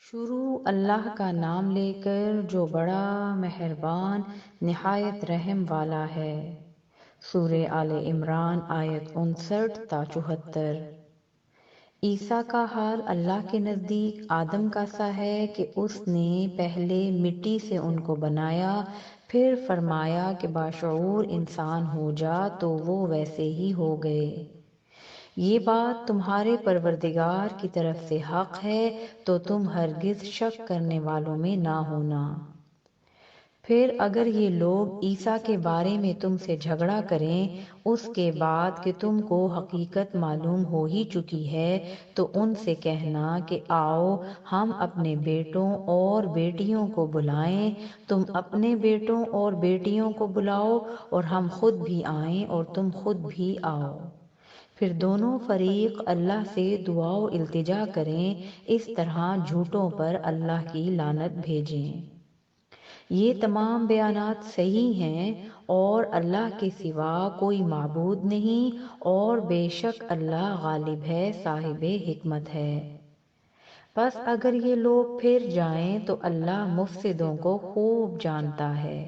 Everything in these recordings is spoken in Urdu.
شروع اللہ کا نام لے کر جو بڑا مہربان نہایت رحم والا ہے۔ سورہ آل عمران آیت 59 تا 74۔ عیسیٰ کا حال اللہ کے نزدیک آدم کا سا ہے کہ اس نے پہلے مٹی سے ان کو بنایا، پھر فرمایا کہ باشعور انسان ہو جا تو وہ ویسے ہی ہو گئے۔ یہ بات تمہارے پروردگار کی طرف سے حق ہے تو تم ہرگز شک کرنے والوں میں نہ ہونا۔ پھر اگر یہ لوگ عیسیٰ کے بارے میں تم سے جھگڑا کریں اس کے بعد کہ تم کو حقیقت معلوم ہو ہی چکی ہے، تو ان سے کہنا کہ آؤ ہم اپنے بیٹوں اور بیٹیوں کو بلائیں، تم اپنے بیٹوں اور بیٹیوں کو بلاؤ اور ہم خود بھی آئیں اور تم خود بھی آؤ۔ پھر دونوں فریق اللہ سے دعا و التجا کریں، اس طرح جھوٹوں پر اللہ کی لعنت بھیجیں۔ یہ تمام بیانات صحیح ہیں اور اللہ کے سوا کوئی معبود نہیں، اور بے شک اللہ غالب ہے، صاحب حکمت ہے۔ پس اگر یہ لوگ پھر جائیں تو اللہ مفسدوں کو خوب جانتا ہے۔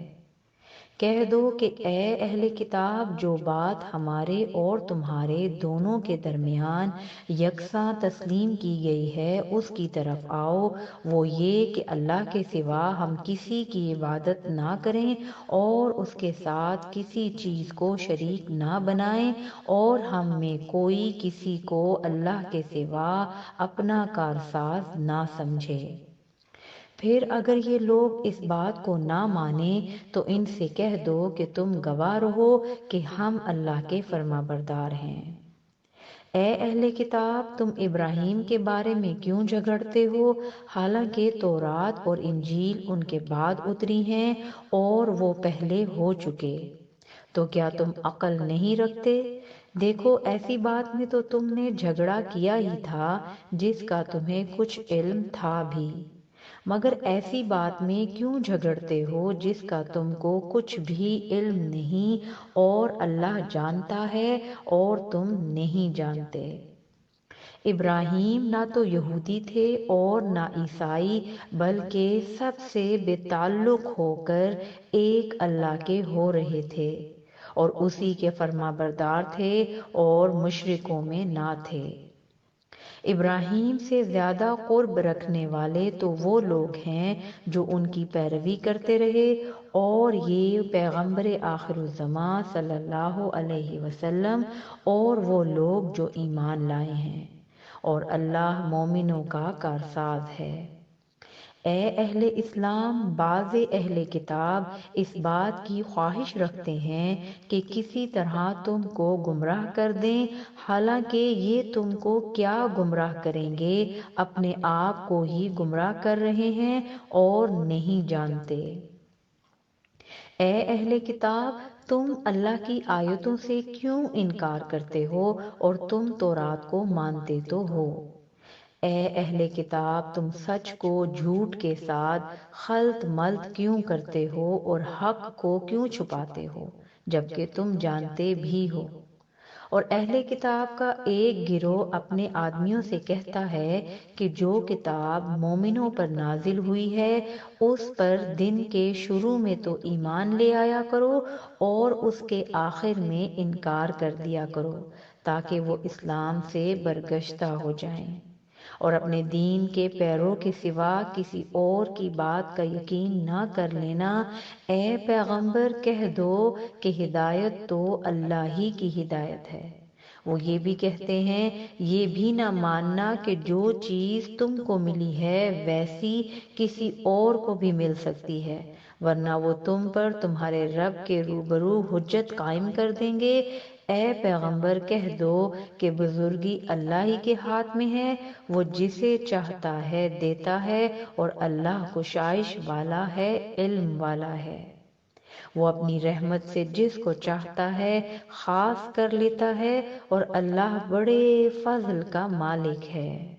کہہ دو کہ اے اہل کتاب، جو بات ہمارے اور تمہارے دونوں کے درمیان یکساں تسلیم کی گئی ہے اس کی طرف آؤ، وہ یہ کہ اللہ کے سوا ہم کسی کی عبادت نہ کریں اور اس کے ساتھ کسی چیز کو شریک نہ بنائیں، اور ہم میں کوئی کسی کو اللہ کے سوا اپنا کارساز نہ سمجھے۔ پھر اگر یہ لوگ اس بات کو نہ مانیں تو ان سے کہہ دو کہ تم گواہ رہو کہ ہم اللہ کے فرما بردار ہیں۔ اے اہل کتاب، تم ابراہیم کے بارے میں کیوں جھگڑتے ہو، حالانکہ تورات اور انجیل ان کے بعد اتری ہیں اور وہ پہلے ہو چکے؟ تو کیا تم عقل نہیں رکھتے؟ دیکھو ایسی بات میں تو تم نے جھگڑا کیا ہی تھا جس کا تمہیں کچھ علم تھا بھی، مگر ایسی بات میں کیوں جھگڑتے ہو جس کا تم کو کچھ بھی علم نہیں، اور اللہ جانتا ہے اور تم نہیں جانتے۔ ابراہیم نہ تو یہودی تھے اور نہ عیسائی، بلکہ سب سے بے تعلق ہو کر ایک اللہ کے ہو رہے تھے، اور اسی کے فرما بردار تھے اور مشرکوں میں نہ تھے۔ ابراہیم سے زیادہ قرب رکھنے والے تو وہ لوگ ہیں جو ان کی پیروی کرتے رہے، اور یہ پیغمبر آخر الزماں صلی اللہ علیہ وسلم اور وہ لوگ جو ایمان لائے ہیں، اور اللہ مومنوں کا کارساز ہے۔ اے اہل اسلام، بعض اہل کتاب اس بات کی خواہش رکھتے ہیں کہ کسی طرح تم کو گمراہ کر دیں، حالانکہ یہ تم کو کیا گمراہ کریں گے، اپنے آپ کو ہی گمراہ کر رہے ہیں اور نہیں جانتے۔ اے اہل کتاب، تم اللہ کی آیتوں سے کیوں انکار کرتے ہو اور تم تورات کو مانتے تو ہو؟ اے اہل کتاب، تم سچ کو جھوٹ کے ساتھ خلط ملط کیوں کرتے ہو اور حق کو کیوں چھپاتے ہو جبکہ تم جانتے بھی ہو؟ اور اہل کتاب کا ایک گروہ اپنے آدمیوں سے کہتا ہے کہ جو کتاب مومنوں پر نازل ہوئی ہے اس پر دن کے شروع میں تو ایمان لے آیا کرو اور اس کے آخر میں انکار کر دیا کرو، تاکہ وہ اسلام سے برگشتہ ہو جائیں، اور اپنے دین کے پیروں کے سوا کسی اور کی بات کا یقین نہ کر لینا۔ اے پیغمبر، کہہ دو کہ ہدایت تو اللہ ہی کی ہدایت ہے۔ وہ یہ بھی کہتے ہیں، یہ بھی نہ ماننا کہ جو چیز تم کو ملی ہے ویسی کسی اور کو بھی مل سکتی ہے، ورنہ وہ تم پر تمہارے رب کے روبرو حجت قائم کر دیں گے۔ اے پیغمبر، کہہ دو کہ بزرگی اللہ ہی کے ہاتھ میں ہے، وہ جسے چاہتا ہے دیتا ہے، اور اللہ کشائش والا ہے، علم والا ہے۔ وہ اپنی رحمت سے جس کو چاہتا ہے خاص کر لیتا ہے، اور اللہ بڑے فضل کا مالک ہے۔